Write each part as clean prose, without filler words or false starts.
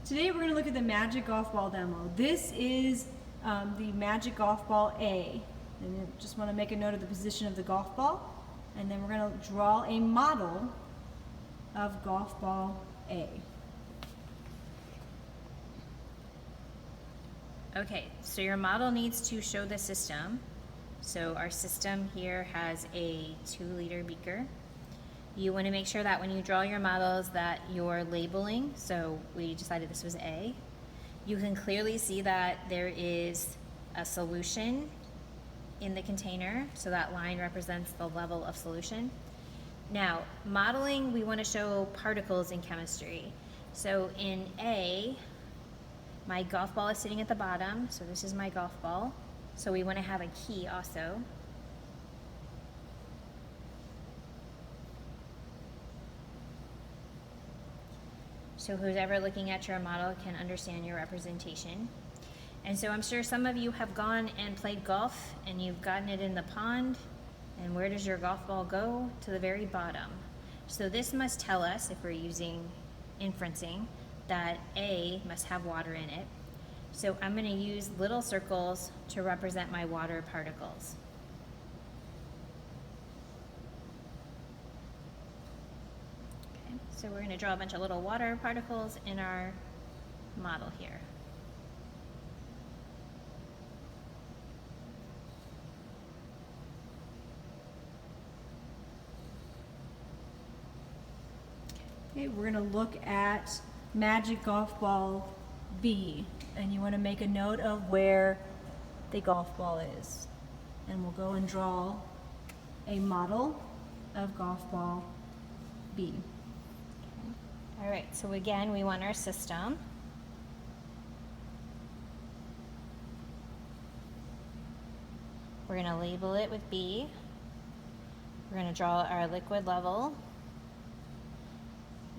Today we're going to look at the Magic Golf Ball demo. This is the Magic Golf Ball A. And you just want to make a note of the position of the golf ball. And then we're going to draw a model of Golf Ball A. Okay, so your model needs to show the system. So our system here has a 2-liter beaker. You want to make sure that when you draw your models that you're labeling. So we decided this was A. You can clearly see that there is a solution in the container. So that line represents the level of solution. Now, modeling, we want to show particles in chemistry. So in A, my golf ball is sitting at the bottom. So this is my golf ball. So we want to have a key also. So who's ever looking at your model can understand your representation. And so I'm sure some of you have gone and played golf and you've gotten it in the pond. And where does your golf ball go? To the very bottom. So this must tell us, if we're using inferencing, that A must have water in it. So I'm going to use little circles to represent my water particles. So we're going to draw a bunch of little water particles in our model here. Okay, we're going to look at Magic Golf Ball B, and you want to make a note of where the golf ball is. And we'll go and draw a model of Golf Ball B. All right, so again, we want our system. We're going to label it with B. We're going to draw our liquid level.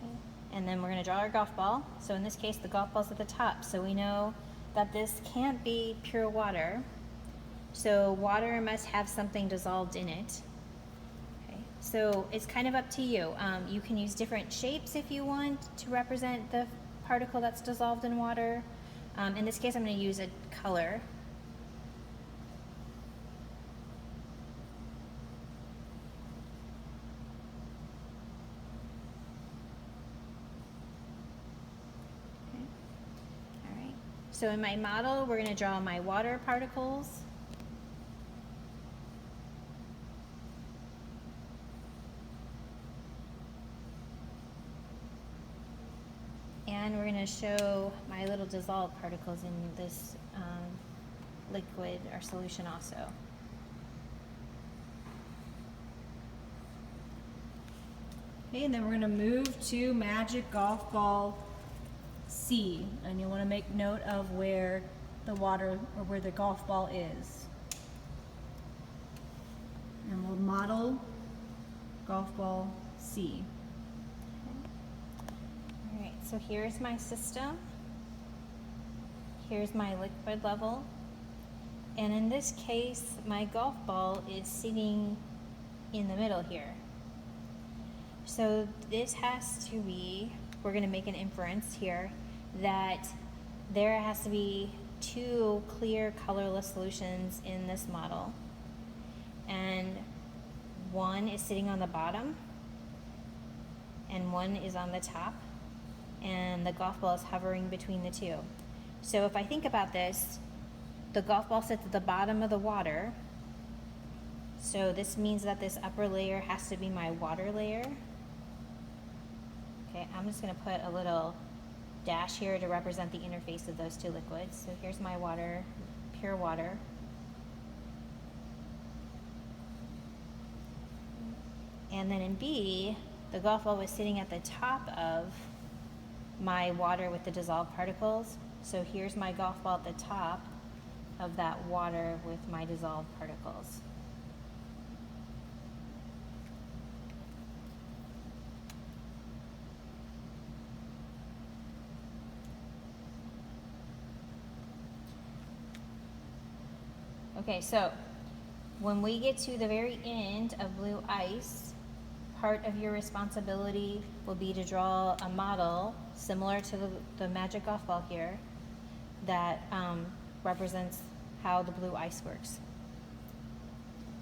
Okay. And then we're going to draw our golf ball. So in this case, the golf ball's at the top. So we know that this can't be pure water. So water must have something dissolved in it. So it's kind of up to you. You can use different shapes if you want to represent the particle that's dissolved in water. In this case, I'm going to use a color. Okay. All right. So in my model, we're going to draw my water particles. And we're going to show my little dissolved particles in this liquid or solution also. Okay, and then we're going to move to Magic Golf Ball C, and you want to make note of where the water or where the golf ball is. And we'll model Golf Ball C. So here's my system, here's my liquid level, and in this case, my golf ball is sitting in the middle here. So this has to be, we're going to make an inference here, that there has to be 2 clear colorless solutions in this model, and one is sitting on the bottom, and one is on the top. And the golf ball is hovering between the 2. So if I think about this, the golf ball sits at the bottom of the water. So this means that this upper layer has to be my water layer. Okay, I'm just going to put a little dash here to represent the interface of those 2 liquids. So here's my water, pure water. And then in B, the golf ball was sitting at the top of my water with the dissolved particles. So here's my golf ball at the top of that water with my dissolved particles. Okay, so when we get to the very end of blue ice, part of your responsibility will be to draw a model similar to the magic golf ball here that represents how the blue ice works.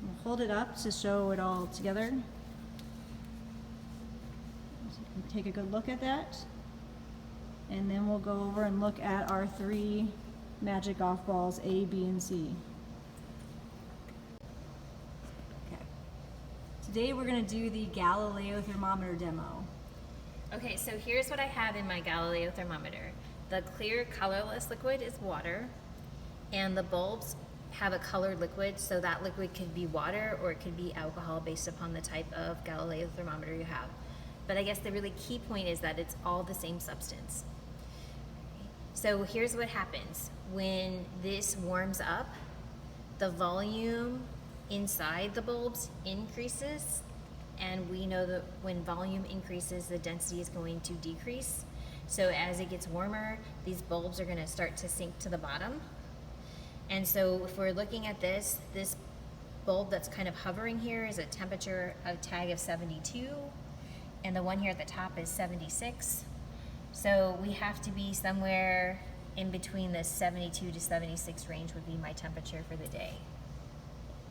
We'll hold it up to show it all together. So you can take a good look at that. And then we'll go over and look at our 3 magic golf balls, A, B, and C. Okay. Today we're going to do the Galileo Thermometer demo. Okay, so here's what I have in my Galileo Thermometer. The clear colorless liquid is water, and the bulbs have a colored liquid, so that liquid could be water or it could be alcohol based upon the type of Galileo Thermometer you have. But I guess the really key point is that it's all the same substance. So here's what happens. When this warms up, the volume inside the bulbs increases, and we know that when volume increases, the density is going to decrease. So as it gets warmer, these bulbs are going to start to sink to the bottom. And so if we're looking at this bulb that's kind of hovering here is a temperature of tag of 72, and the one here at the top is 76. So we have to be somewhere in between the 72 to 76 range would be my temperature for the day.